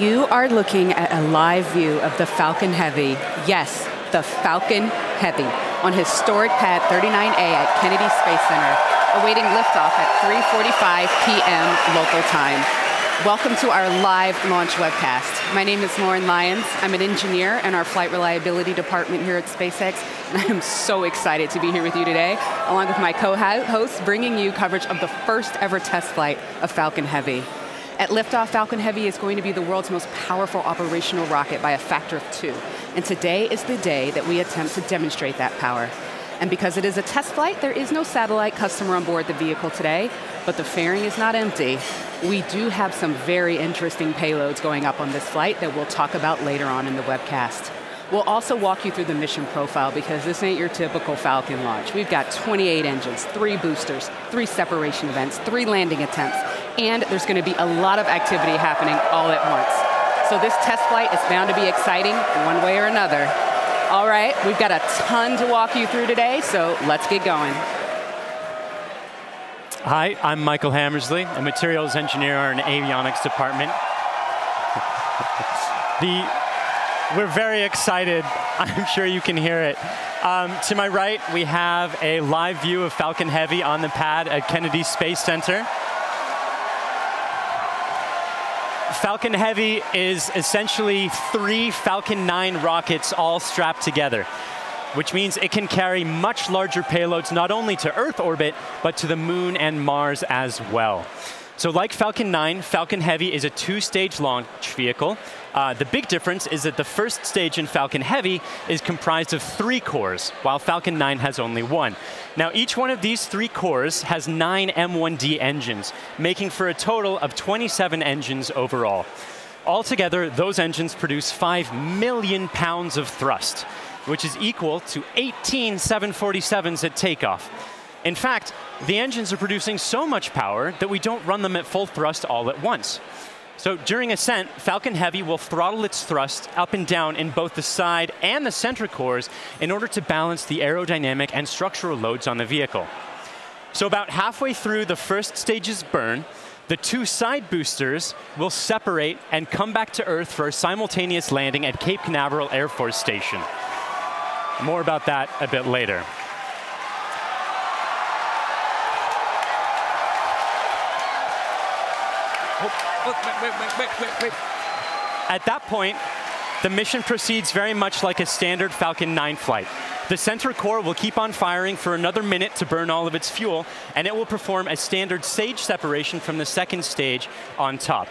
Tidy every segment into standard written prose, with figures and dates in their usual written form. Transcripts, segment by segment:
You are looking at a live view of the Falcon Heavy. Yes, the Falcon Heavy on historic pad 39A at Kennedy Space Center, awaiting liftoff at 3:45 p.m. local time. Welcome to our live launch webcast. My name is Lauren Lyons. I'm an engineer in our flight reliability department here at SpaceX, and I am so excited to be here with you today, along with my co-hosts, bringing you coverage of the first ever test flight of Falcon Heavy. At liftoff, Falcon Heavy is going to be the world's most powerful operational rocket by a factor of 2. And today is the day that we attempt to demonstrate that power. And because it is a test flight, there is no satellite customer on board the vehicle today, but the fairing is not empty. We do have some very interesting payloads going up on this flight that we'll talk about later on in the webcast. We'll also walk you through the mission profile because this ain't your typical Falcon launch. We've got 28 engines, 3 boosters, 3 separation events, 3 landing attempts, and there's going to be a lot of activity happening all at once. So this test flight is bound to be exciting one way or another. All right, we've got a ton to walk you through today, so let's get going. Hi, I'm Michael Hammersley, a materials engineer in the avionics department. We're very excited. I'm sure you can hear it. To my right, we have a live view of Falcon Heavy on the pad at Kennedy Space Center. Falcon Heavy is essentially 3 Falcon 9 rockets all strapped together, which means it can carry much larger payloads not only to Earth orbit, but to the Moon and Mars as well. So like Falcon 9, Falcon Heavy is a 2-stage launch vehicle. The big difference is that the first stage in Falcon Heavy is comprised of 3 cores, while Falcon 9 has only 1. Now, each one of these 3 cores has 9 M1D engines, making for a total of 27 engines overall. Altogether, those engines produce 5 million pounds of thrust, which is equal to 18 747s at takeoff. In fact, the engines are producing so much power that we don't run them at full thrust all at once. So during ascent, Falcon Heavy will throttle its thrust up and down in both the side and the center cores in order to balance the aerodynamic and structural loads on the vehicle. So about halfway through the first stage's burn, the 2 side boosters will separate and come back to Earth for a simultaneous landing at Cape Canaveral Air Force Station. More about that a bit later. Wait. At that point, the mission proceeds very much like a standard Falcon 9 flight. The center core will keep on firing for another minute to burn all of its fuel, and it will perform a standard stage separation from the second stage on top.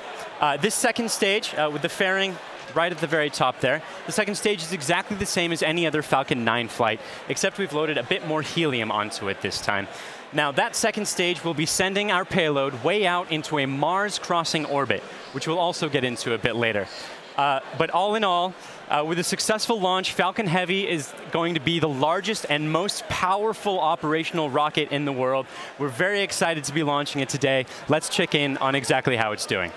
This second stage, with the fairing right at the very top there, the second stage is exactly the same as any other Falcon 9 flight, except we've loaded a bit more helium onto it this time. Now, that second stage will be sending our payload way out into a Mars-crossing orbit, which we'll also get into a bit later. But all in all, with a successful launch, Falcon Heavy is going to be the largest and most powerful operational rocket in the world. We're very excited to be launching it today. Let's check in on exactly how it's doing.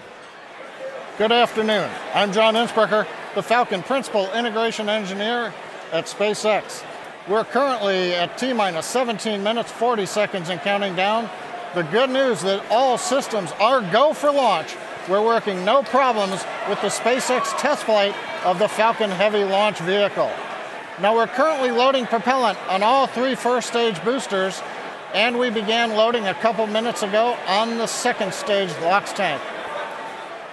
Good afternoon. I'm John Innsbrucker, the Falcon Principal Integration Engineer at SpaceX. We're currently at T-minus 17 minutes, 40 seconds and counting down. The good news that all systems are go for launch. We're working no problems with the SpaceX test flight of the Falcon Heavy launch vehicle. Now we're currently loading propellant on all 3 first stage boosters, and we began loading a couple minutes ago on the second stage LOX tank.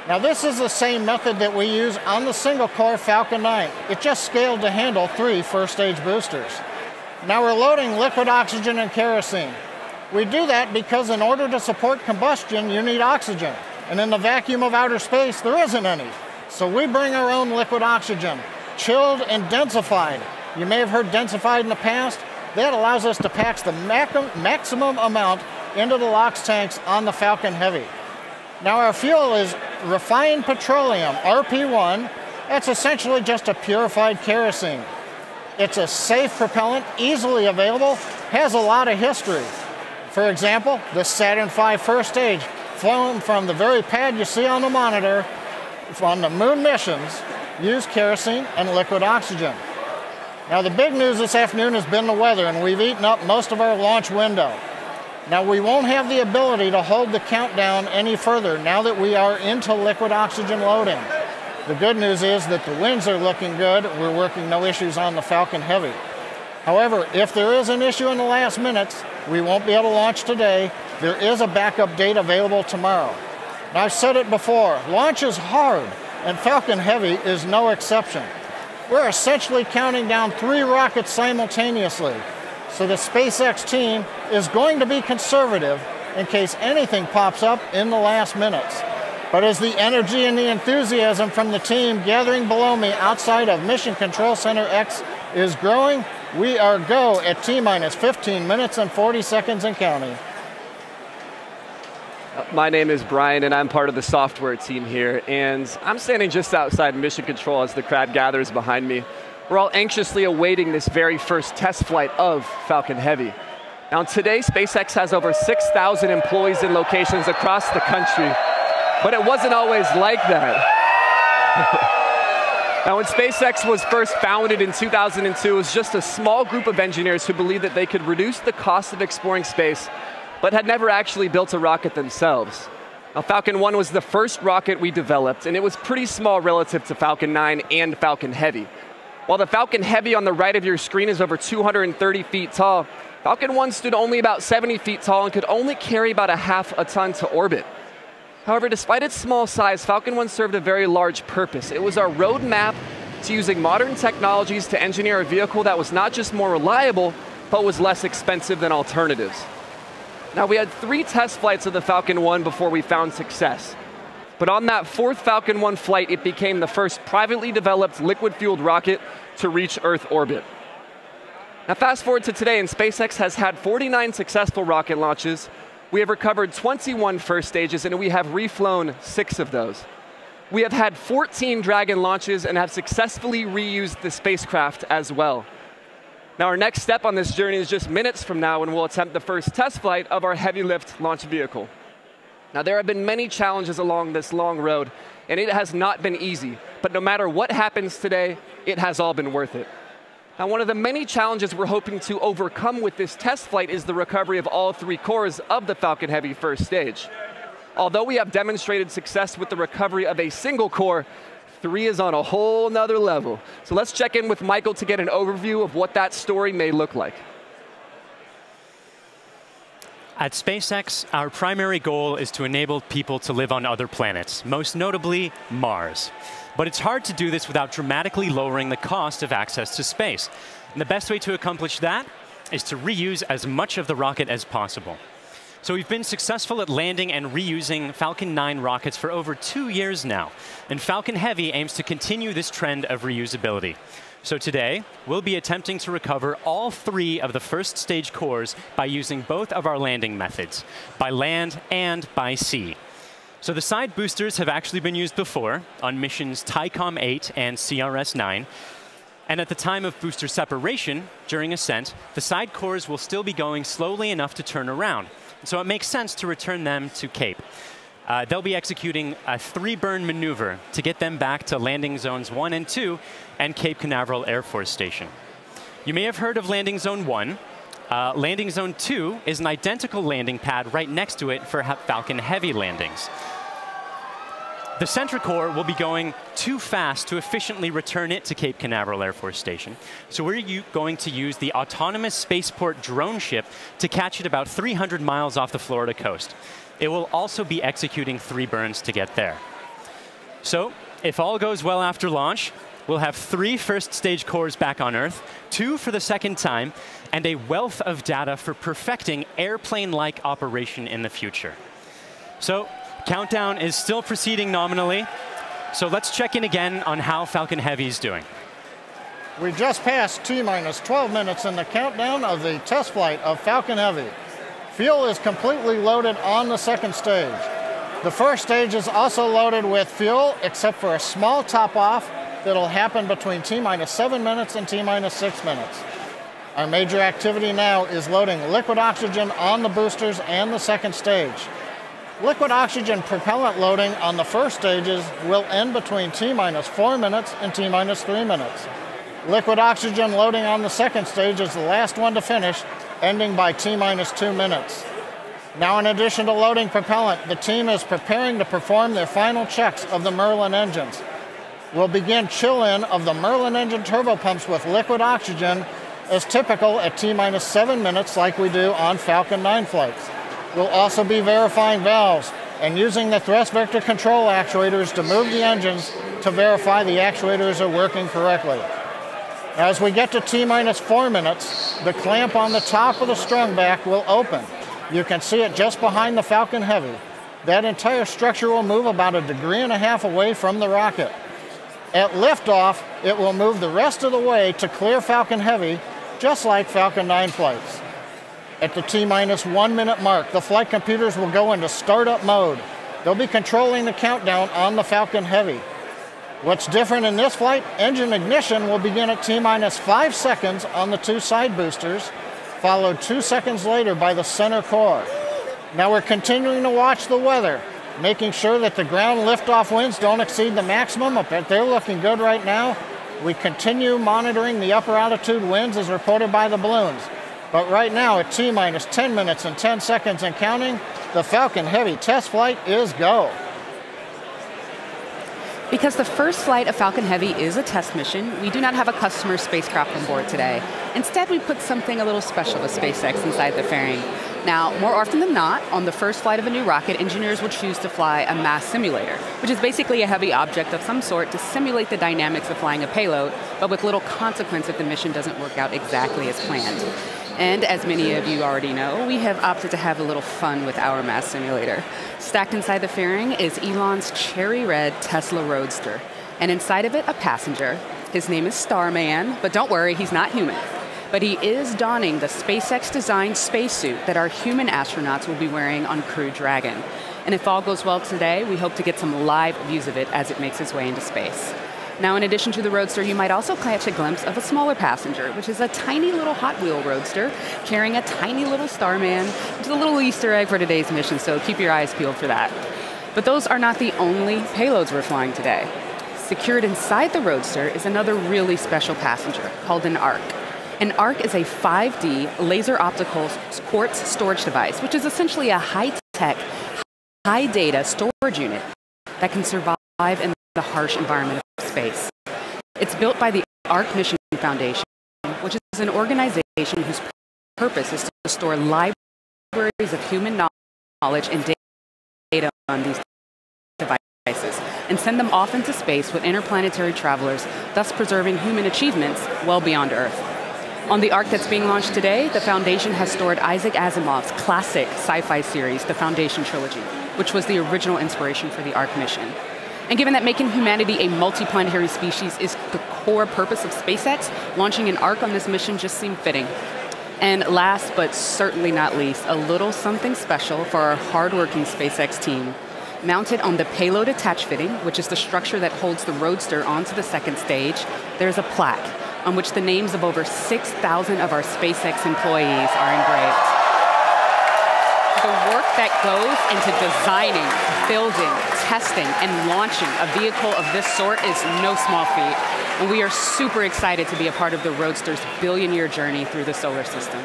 Now this is the same method that we use on the single-core Falcon 9. It just scaled to handle 3 first-stage boosters. Now we're loading liquid oxygen and kerosene. We do that because in order to support combustion, you need oxygen. And in the vacuum of outer space, there isn't any. So we bring our own liquid oxygen, chilled and densified. You may have heard densified in the past. That allows us to pack the maximum amount into the LOX tanks on the Falcon Heavy. Now our fuel is refined petroleum, RP1. That's essentially just a purified kerosene. It's a safe propellant, easily available, has a lot of history. For example, the Saturn V first stage, flown from the very pad you see on the monitor, on the moon missions, used kerosene and liquid oxygen. Now the big news this afternoon has been the weather, and we've eaten up most of our launch window. Now we won't have the ability to hold the countdown any further now that we are into liquid oxygen loading. The good news is that the winds are looking good. We're working no issues on the Falcon Heavy. However, if there is an issue in the last minutes, we won't be able to launch today. There is a backup date available tomorrow. And I've said it before, launch is hard, and Falcon Heavy is no exception. We're essentially counting down 3 rockets simultaneously. So the SpaceX team is going to be conservative in case anything pops up in the last minutes. But as the energy and the enthusiasm from the team gathering below me outside of Mission Control Center X is growing, we are go at T-minus 15 minutes and 40 seconds and counting. My name is Brian, and I'm part of the software team here. And I'm standing just outside Mission Control as the crowd gathers behind me. We're all anxiously awaiting this very first test flight of Falcon Heavy. Now today, SpaceX has over 6,000 employees in locations across the country, but it wasn't always like that. Now when SpaceX was first founded in 2002, it was just a small group of engineers who believed that they could reduce the cost of exploring space, but had never actually built a rocket themselves. Now Falcon 1 was the first rocket we developed, and it was pretty small relative to Falcon 9 and Falcon Heavy. While the Falcon Heavy on the right of your screen is over 230 feet tall, Falcon 1 stood only about 70 feet tall and could only carry about a half a ton to orbit. However, despite its small size, Falcon 1 served a very large purpose. It was our roadmap to using modern technologies to engineer a vehicle that was not just more reliable, but was less expensive than alternatives. Now, we had 3 test flights of the Falcon 1 before we found success. But on that 4th Falcon 1 flight, it became the first privately developed liquid-fueled rocket to reach Earth orbit. Now fast forward to today, and SpaceX has had 49 successful rocket launches. We have recovered 21 first stages, and we have reflown 6 of those. We have had 14 Dragon launches and have successfully reused the spacecraft as well. Now our next step on this journey is just minutes from now when we'll attempt the first test flight of our heavy lift launch vehicle. Now there have been many challenges along this long road, and it has not been easy. But no matter what happens today, it has all been worth it. Now one of the many challenges we're hoping to overcome with this test flight is the recovery of all 3 cores of the Falcon Heavy first stage. Although we have demonstrated success with the recovery of a single core, 3 is on a whole nother level. So let's check in with Michael to get an overview of what that story may look like. At SpaceX, our primary goal is to enable people to live on other planets, most notably Mars. But it's hard to do this without dramatically lowering the cost of access to space. And the best way to accomplish that is to reuse as much of the rocket as possible. So we've been successful at landing and reusing Falcon 9 rockets for over 2 years now. And Falcon Heavy aims to continue this trend of reusability. So today, we'll be attempting to recover all 3 of the first stage cores by using both of our landing methods, by land and by sea. So the side boosters have actually been used before on missions TICOM 8 and CRS 9. And at the time of booster separation, during ascent, the side cores will still be going slowly enough to turn around. So it makes sense to return them to Cape. They'll be executing a 3-burn maneuver to get them back to landing zones 1 and 2 and Cape Canaveral Air Force Station. You may have heard of landing zone 1. Landing zone 2 is an identical landing pad right next to it for Falcon Heavy landings. The center core will be going too fast to efficiently return it to Cape Canaveral Air Force Station. So we're going to use the autonomous spaceport drone ship to catch it about 300 miles off the Florida coast. It will also be executing 3 burns to get there. So if all goes well after launch, we'll have 3 first stage cores back on Earth, 2 for the second time, and a wealth of data for perfecting airplane-like operation in the future. So countdown is still proceeding nominally. So let's check in again on how Falcon Heavy is doing. We just passed T-minus 12 minutes in the countdown of the test flight of Falcon Heavy. Fuel is completely loaded on the second stage. The first stage is also loaded with fuel, except for a small top-off that'll happen between T-minus 7 minutes and T-minus 6 minutes. Our major activity now is loading liquid oxygen on the boosters and the second stage. Liquid oxygen propellant loading on the first stages will end between T-minus 4 minutes and T-minus 3 minutes. Liquid oxygen loading on the second stage is the last one to finish, ending by T-minus 2 minutes. Now, in addition to loading propellant, the team is preparing to perform their final checks of the Merlin engines. will begin chill-in of the Merlin engine turbopumps with liquid oxygen as typical at T-minus 7 minutes like we do on Falcon 9 flights. We'll also be verifying valves and using the thrust vector control actuators to move the engines to verify the actuators are working correctly. As we get to T-minus 4 minutes, the clamp on the top of the strung back will open. You can see it just behind the Falcon Heavy. That entire structure will move about 1.5 degrees away from the rocket. At liftoff, it will move the rest of the way to clear Falcon Heavy, just like Falcon 9 flights. At the T-minus 1 minute mark, the flight computers will go into startup mode. They'll be controlling the countdown on the Falcon Heavy. What's different in this flight, engine ignition will begin at T-minus 5 seconds on the 2 side boosters, followed 2 seconds later by the center core. Now we're continuing to watch the weather, making sure that the ground liftoff winds don't exceed the maximum, but they're looking good right now. We continue monitoring the upper altitude winds as reported by the balloons. But right now at T-minus 10 minutes and 10 seconds and counting, the Falcon Heavy test flight is go. Because the first flight of Falcon Heavy is a test mission, we do not have a customer spacecraft on board today. Instead, we put something a little special with SpaceX inside the fairing. Now, more often than not, on the first flight of a new rocket, engineers will choose to fly a mass simulator, which is basically a heavy object of some sort to simulate the dynamics of flying a payload, but with little consequence if the mission doesn't work out exactly as planned. And as many of you already know, we have opted to have a little fun with our mass simulator. Stacked inside the fairing is Elon's cherry red Tesla Roadster, and inside of it, a passenger. His name is Starman, but don't worry, he's not human. But he is donning the SpaceX-designed spacesuit that our human astronauts will be wearing on Crew Dragon. And if all goes well today, we hope to get some live views of it as it makes its way into space. Now, in addition to the Roadster, you might also catch a glimpse of a smaller passenger, which is a tiny little Hot Wheel Roadster carrying a tiny little Starman, which is a little Easter egg for today's mission, so keep your eyes peeled for that. But those are not the only payloads we're flying today. Secured inside the Roadster is another really special passenger called an ARC. An ARC is a 5D laser optical quartz storage device, which is essentially a high-tech, high-data storage unit that can survive in the harsh environment of space. It's built by the ARC Mission Foundation, which is an organization whose purpose is to store libraries of human knowledge and data on these devices and send them off into space with interplanetary travelers, thus preserving human achievements well beyond Earth. On the ARC that's being launched today, the Foundation has stored Isaac Asimov's classic sci-fi series, The Foundation Trilogy, which was the original inspiration for the ARC mission. And given that making humanity a multiplanetary species is the core purpose of SpaceX, launching an ARC on this mission just seemed fitting. And last but certainly not least, a little something special for our hardworking SpaceX team. Mounted on the payload attach fitting, which is the structure that holds the Roadster onto the second stage, there's a plaque on which the names of over 6,000 of our SpaceX employees are engraved. The work that goes into designing, building, testing, and launching a vehicle of this sort is no small feat, and we are super excited to be a part of the Roadster's billion-year journey through the solar system.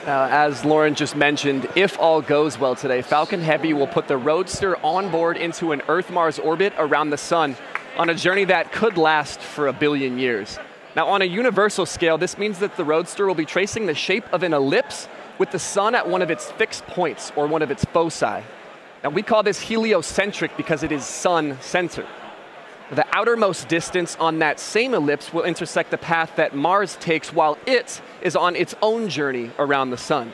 As Lauren just mentioned, if all goes well today, Falcon Heavy will put the Roadster on board into an Earth-Mars orbit around the sun on a journey that could last for 1 billion years. Now, on a universal scale, this means that the Roadster will be tracing the shape of an ellipse with the sun at one of its fixed points, or one of its foci. Now, we call this heliocentric because it is sun-centered. The outermost distance on that same ellipse will intersect the path that Mars takes while it is on its own journey around the sun.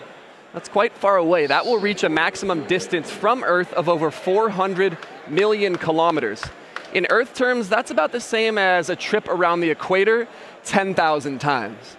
That's quite far away. That will reach a maximum distance from Earth of over 400 million kilometers. In Earth terms, that's about the same as a trip around the equator 10,000 times.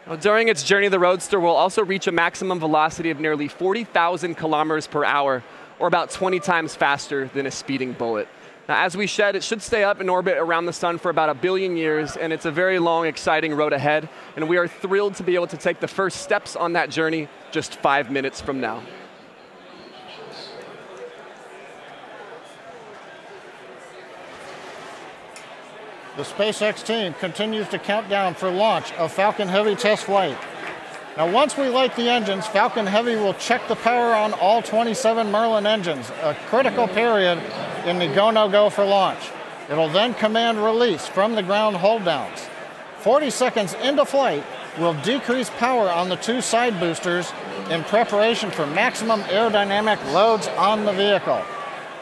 Now, during its journey, the Roadster will also reach a maximum velocity of nearly 40,000 kilometers per hour, or about 20 times faster than a speeding bullet. Now, as we said, it should stay up in orbit around the sun for about 1 billion years, and it's a very long, exciting road ahead, and we are thrilled to be able to take the first steps on that journey just 5 minutes from now. The SpaceX team continues to count down for launch of Falcon Heavy test flight. Now, once we light the engines, Falcon Heavy will check the power on all 27 Merlin engines, a critical period in the go, no go for launch. It'll then command release from the ground hold downs. 40 seconds into flight, we'll decrease power on the 2 side boosters in preparation for maximum aerodynamic loads on the vehicle.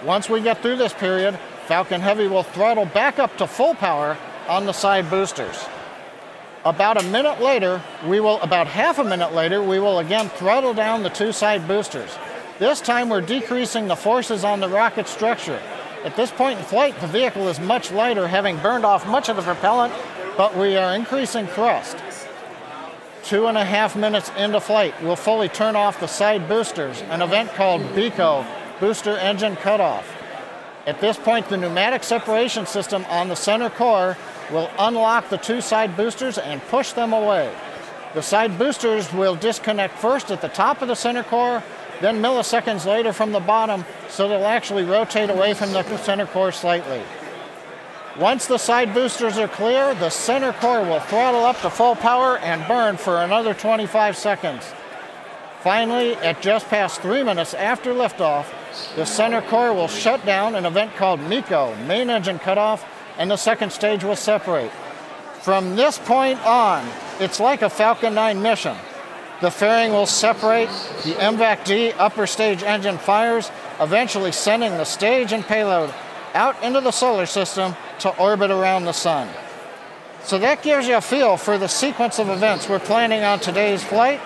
Once we get through this period, Falcon Heavy will throttle back up to full power on the side boosters. About half a minute later, we will again throttle down the 2 side boosters. This time we're decreasing the forces on the rocket structure. At this point in flight, the vehicle is much lighter, having burned off much of the propellant, but we are increasing thrust. 2.5 minutes into flight, we'll fully turn off the side boosters, an event called BECO, Booster Engine Cutoff. At this point, the pneumatic separation system on the center core will unlock the 2 side boosters and push them away. The side boosters will disconnect first at the top of the center core, then milliseconds later from the bottom, so they'll actually rotate away from the center core slightly. Once the side boosters are clear, the center core will throttle up to full power and burn for another 25 seconds. Finally, at just past 3 minutes after liftoff, the center core will shut down, an event called MECO, Main Engine Cutoff, and the second stage will separate. From this point on, it's like a Falcon 9 mission. The fairing will separate, the MVAC-D upper stage engine fires, eventually sending the stage and payload out into the solar system to orbit around the sun. So that gives you a feel for the sequence of events we're planning on today's flight.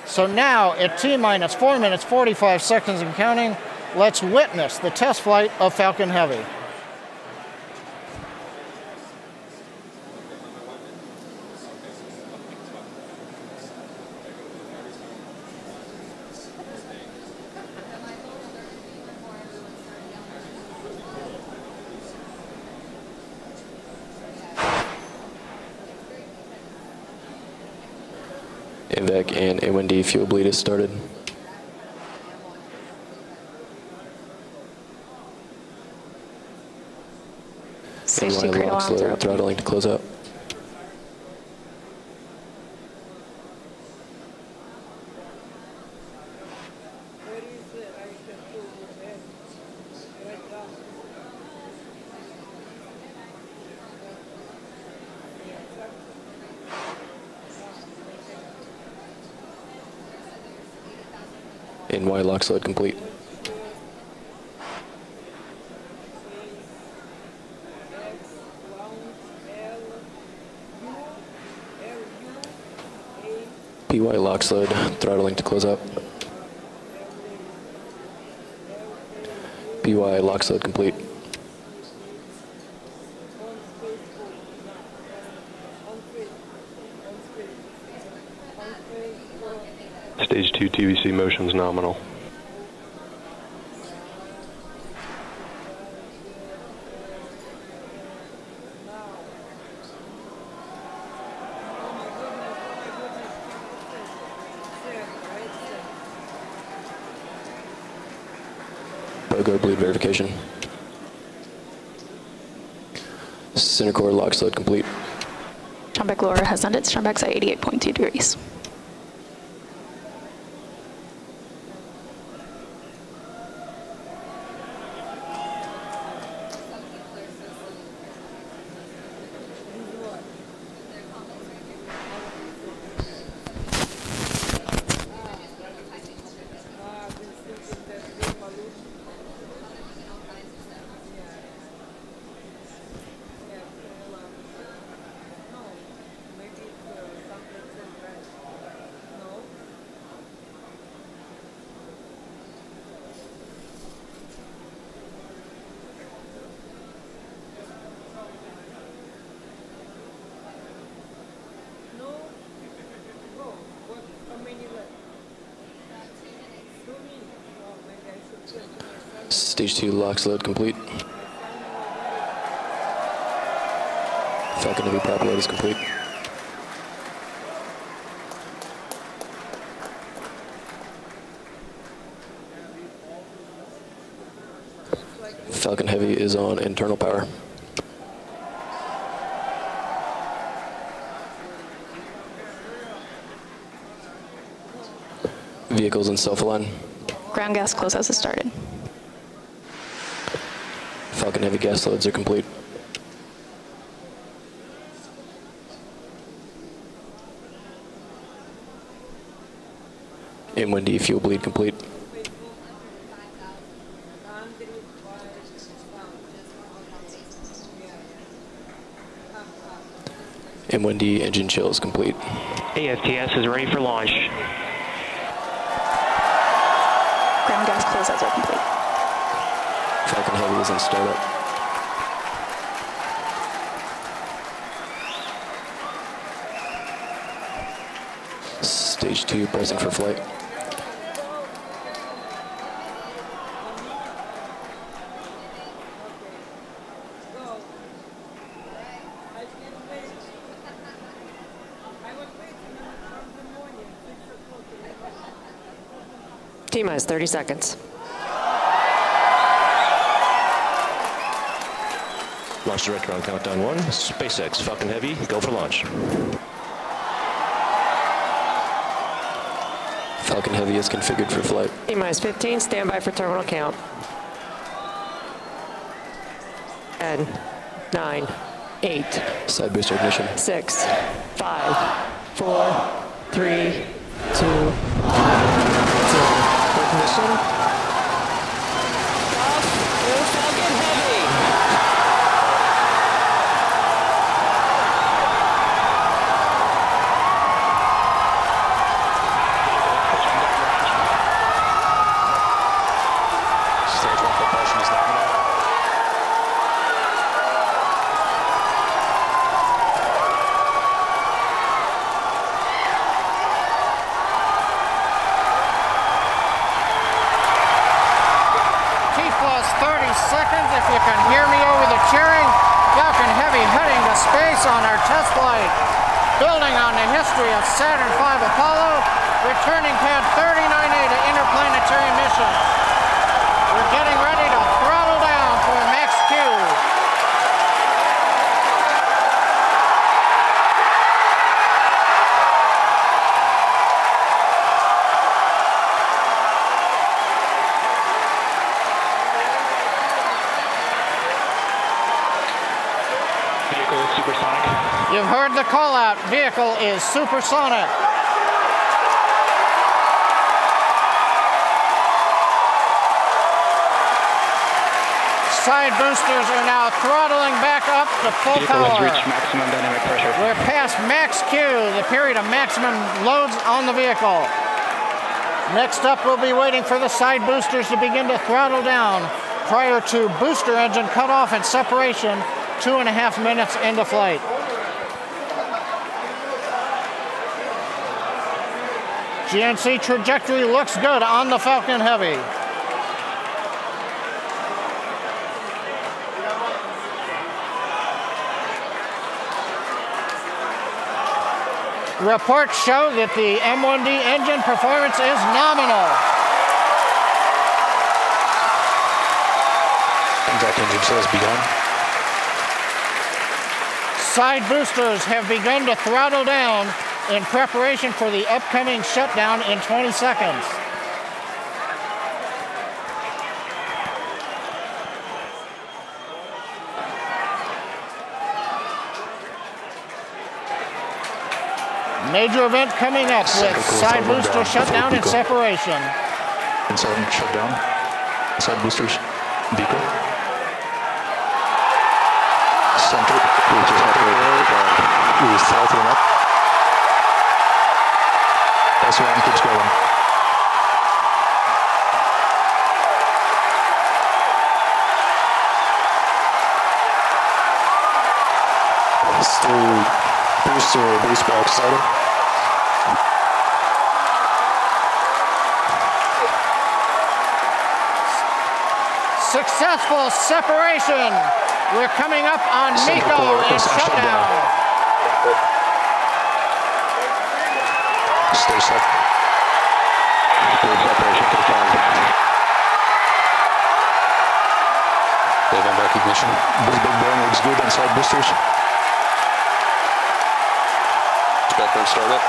So now, at T-minus 4 minutes, 45 seconds and counting, let's witness the test flight of Falcon Heavy. MVAC and A1D fuel bleed has started. Safety NY locks low, throttling to close out. NY lock load complete. PY lock load, throttling to close up. PY lock load complete. Stage 2 TVC motion's nominal. BOGO bleed verification. Center core lock load complete. Strombeck lower has ended. Strombeck's at 88.2 degrees. Stage 2 locks load complete. Falcon Heavy prop load is complete. Falcon Heavy is on internal power. Vehicles in self-align. Ground gas close has started. Falcon Heavy gas loads are complete. M1D fuel bleed complete. M1D engine chill is complete. AFTS is ready for launch. Ground gas closeouts are complete. Falcon Heavy is in startup. Stage 2 pressing for flight. T-minus 30 seconds. Launch director on countdown 1. SpaceX, Falcon Heavy, go for launch. Falcon Heavy is configured for flight. T-minus 15, standby for terminal count. 10, 9, 8. Side booster ignition. 6, 5, 4, 3, 2, 1, 0. Ignition. Off. Go Falcon Heavy. Stage 1 propulsion is nominal. Seconds, if you can hear me over the cheering. Falcon Heavy heading to space on our test flight. Building on the history of Saturn V Apollo, returning pad 39A to interplanetary missions. We're getting ready to throttle down for max Q. Supersonic. You've heard the call out. Vehicle is supersonic. Side boosters are now throttling back up to full Vehicle power. has reached maximum dynamic pressure. We're past max Q, the period of maximum loads on the vehicle. Next up, we'll be waiting for the side boosters to begin to throttle down prior to booster engine cutoff and separation 2.5 minutes into flight. GNC trajectory looks good on the Falcon Heavy. Reports show that the M1D engine performance is nominal. Inject engine chill has begun. Side boosters have begun to throttle down in preparation for the upcoming shutdown in 20 seconds. Major event coming up with side booster shutdown and separation. Inside shutdown. Side boosters. Vehicle. Center. We start them up. S1 keeps going. Still booster base box started. Successful separation. We're coming up on MECO and shutdown. Stay set. Good separation confirmed. Event recognition. This big burn looks good on side boosters. Backburn startup.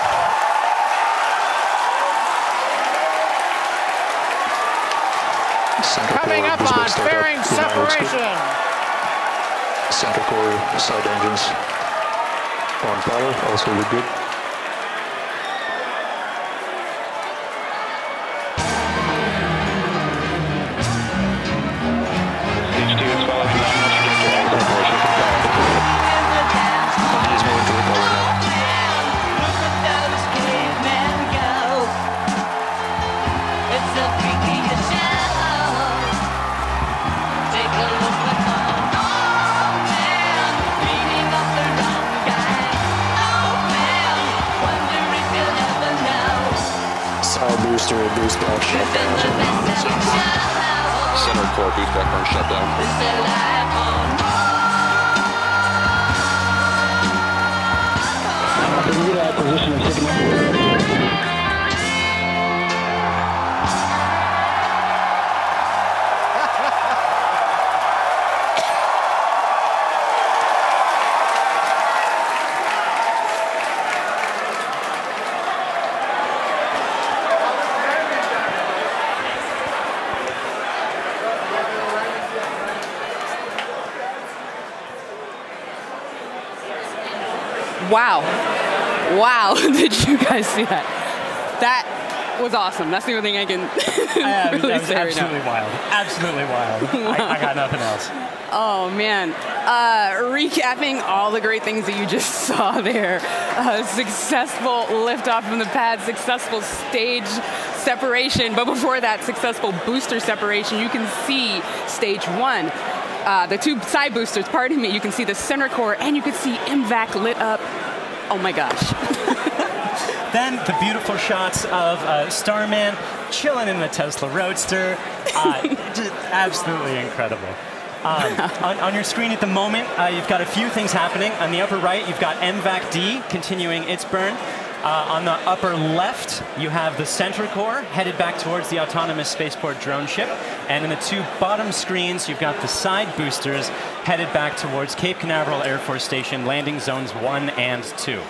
Coming up on fairing separation. Center core side engines on power, also look good. Stage 2 is followed by nominal trajectory. Separation confirmed. He's moving to recover now. Side booster, boost back, shut down. Center core boost back burn shut down. Acquisition of signal. Wow. Wow, did you guys see that? That was awesome. That's the only thing I can really that was say absolutely right now. wild. Absolutely wild. I got nothing else. Oh, man. Recapping all the great things that you just saw there. Successful liftoff from the pad, successful stage separation, but before that, successful booster separation. You can see stage 1. The 2 side boosters, pardon me, you can see the center core, and you can see MVAC lit up. Oh my gosh. Then the beautiful shots of Starman chilling in the Tesla Roadster. Just absolutely incredible. On your screen at the moment, you've got a few things happening. On the upper right, you've got MVAC D continuing its burn. On the upper left, you have the center core headed back towards the autonomous spaceport drone ship. And in the 2 bottom screens, you've got the side boosters headed back towards Cape Canaveral Air Force Station, landing zones 1 and 2.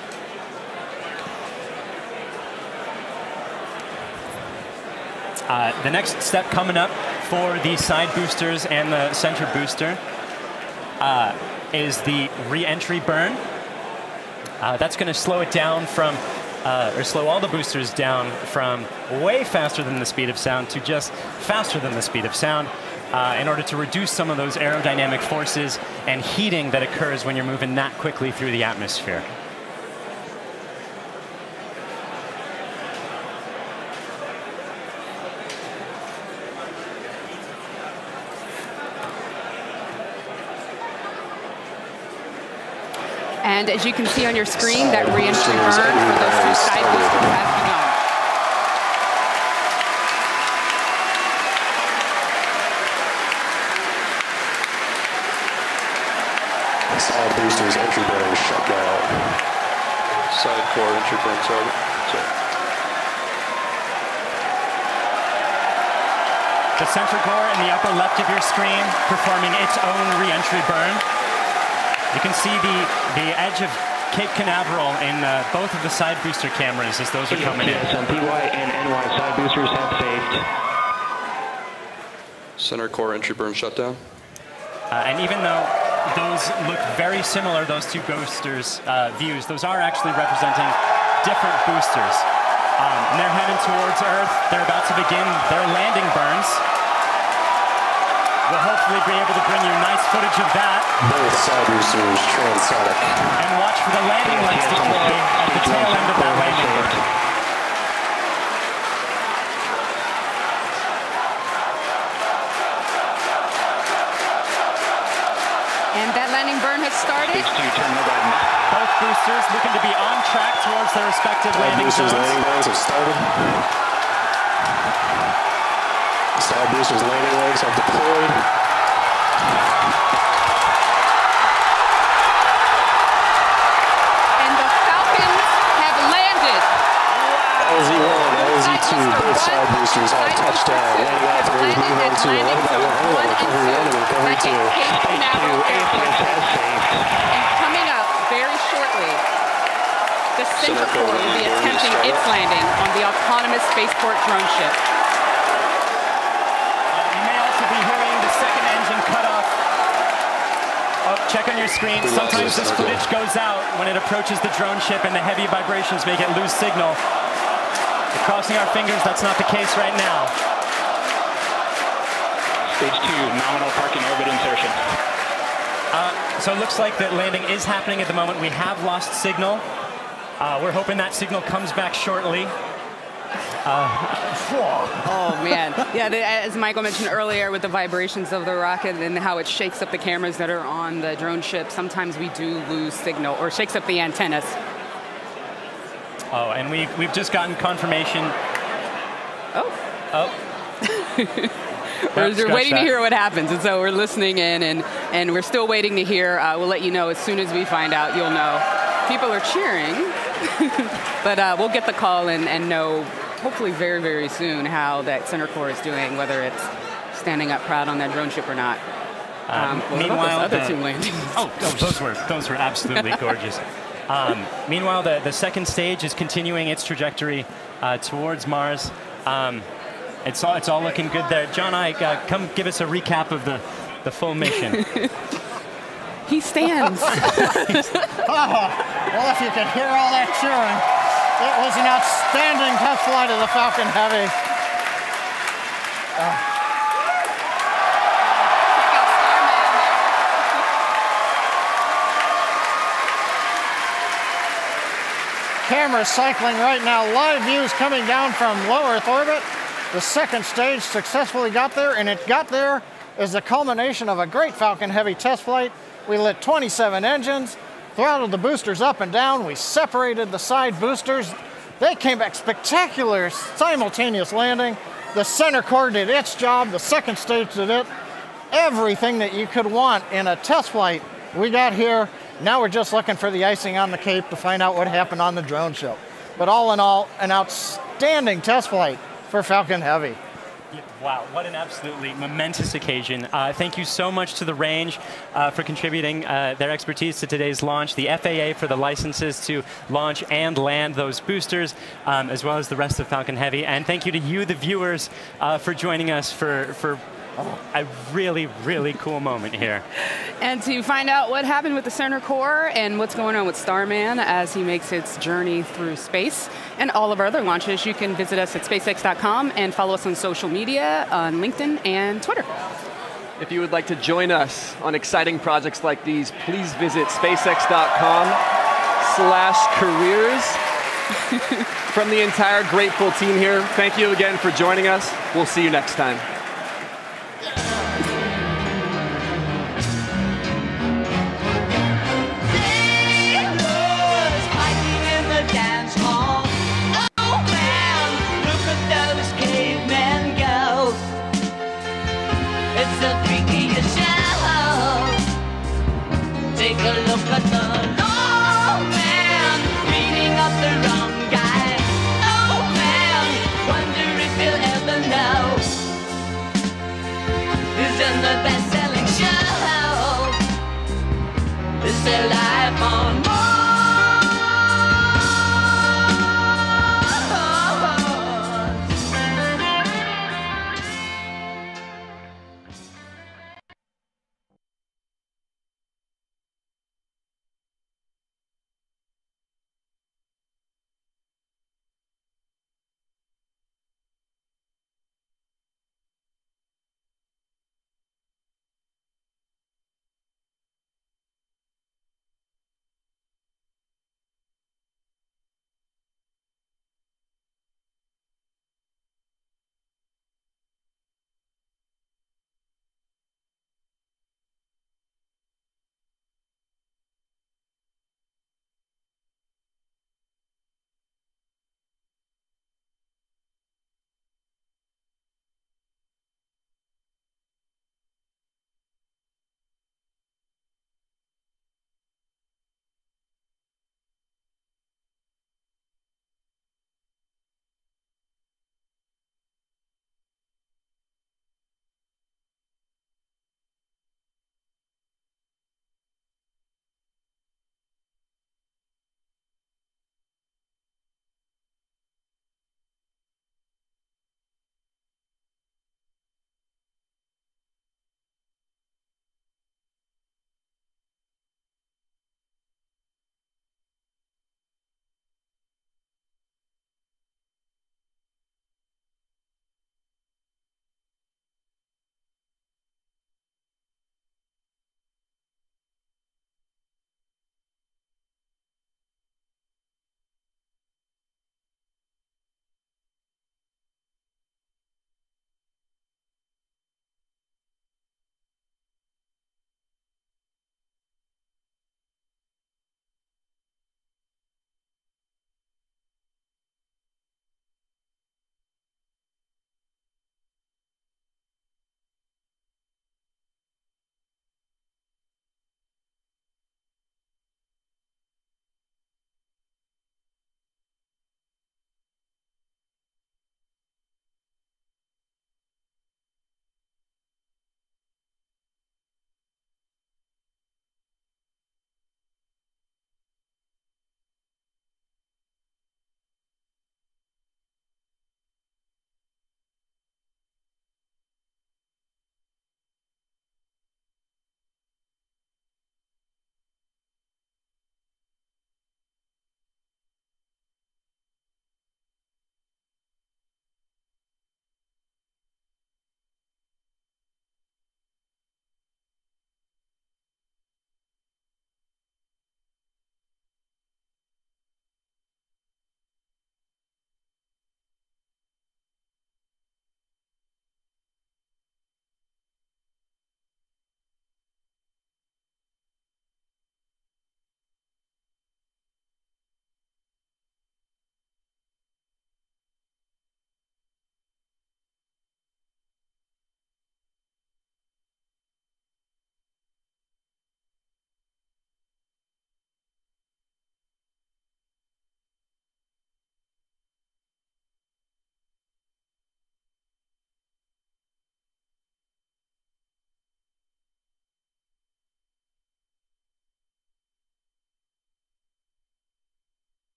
The next step coming up for the side boosters and the center booster is the re-entry burn. That's going to slow it down from, or slow all the boosters down from way faster than the speed of sound to just faster than the speed of sound in order to reduce some of those aerodynamic forces and heating that occurs when you're moving that quickly through the atmosphere. And as you can see on your screen, that re-entry burn for those 2 side boosters has begun. Side boosters, entry burn, shut down. Side core entry burn started. The center core in the upper left of your screen performing its own re-entry burn. You can see the edge of Cape Canaveral in both of the side booster cameras as those are coming in. Some PY and NY side boosters have saved. Center core entry burn shutdown. And even though those look very similar, those 2 boosters views, those are actually representing different boosters. And they're heading towards Earth. They're about to begin their landing burns. We'll hopefully be able to bring you nice footage of that. Both side boosters transonic. And watch for the landing lights deploy at the tail end of that landing burn. And that landing burn has started. Stage 2, terminal guidance. Both boosters looking to be on track towards their respective landing zones. Landing burns have started. Side boosters landing legs have deployed. And the Falcons have landed. LZ1, LZ2, both side boosters have touchdown. Landing off and move on to 11 by 1, recovery 1 and recovery 2. Stage 2, AFTS has saved. And coming up very shortly, the center core will be attempting its landing on the autonomous spaceport drone ship. You may also screen. Sometimes this footage goes out when it approaches the drone ship and the heavy vibrations make it lose signal. We're crossing our fingers that's not the case right now. Stage 2, nominal parking orbit insertion. So it looks like that landing is happening at the moment. We have lost signal. We're hoping that signal comes back shortly. Oh, man. Yeah, as Michael mentioned earlier with the vibrations of the rocket and how it shakes up the cameras that are on the drone ship, sometimes we do lose signal or shakes up the antennas. Oh, and we've just gotten confirmation. Oh. We're waiting to hear what happens, and so we're listening in, and we're still waiting to hear. We'll let you know as soon as we find out. You'll know. People are cheering, but we'll get the call and know hopefully very, very soon how that center core is doing, whether it's standing up proud on that drone ship or not. Meanwhile, other two landings. those were absolutely gorgeous. Meanwhile, the second stage is continuing its trajectory towards Mars. It's all looking good there. John, come give us a recap of the full mission. He stands. Well, if you could hear all that cheering, it was an outstanding test flight of the Falcon Heavy. Cameras cycling right now. Live views coming down from low Earth orbit. The second stage successfully got there, and it got there as the culmination of a great Falcon Heavy test flight. We lit 27 engines, throttled the boosters up and down. We separated the side boosters. They came back spectacular, simultaneous landing. The center core did its job. The second stage did it. Everything that you could want in a test flight, we got here. Now we're just looking for the icing on the cake to find out what happened on the drone show. But all in all, an outstanding test flight for Falcon Heavy. Wow, what an absolutely momentous occasion. Thank you so much to the range for contributing their expertise to today's launch, the FAA for the licenses to launch and land those boosters, as well as the rest of Falcon Heavy. And thank you to you, the viewers, for joining us for a really, really cool moment here. And to find out what happened with the center core and what's going on with Starman as he makes its journey through space and all of our other launches, you can visit us at SpaceX.com and follow us on social media on LinkedIn and Twitter. If you would like to join us on exciting projects like these, please visit SpaceX.com/careers. From the entire grateful team here, thank you again for joining us. We'll see you next time. Take a look at the old man beating up the wrong guy. Oh man, wonder if he'll ever know who's in the best-selling show. Is there life?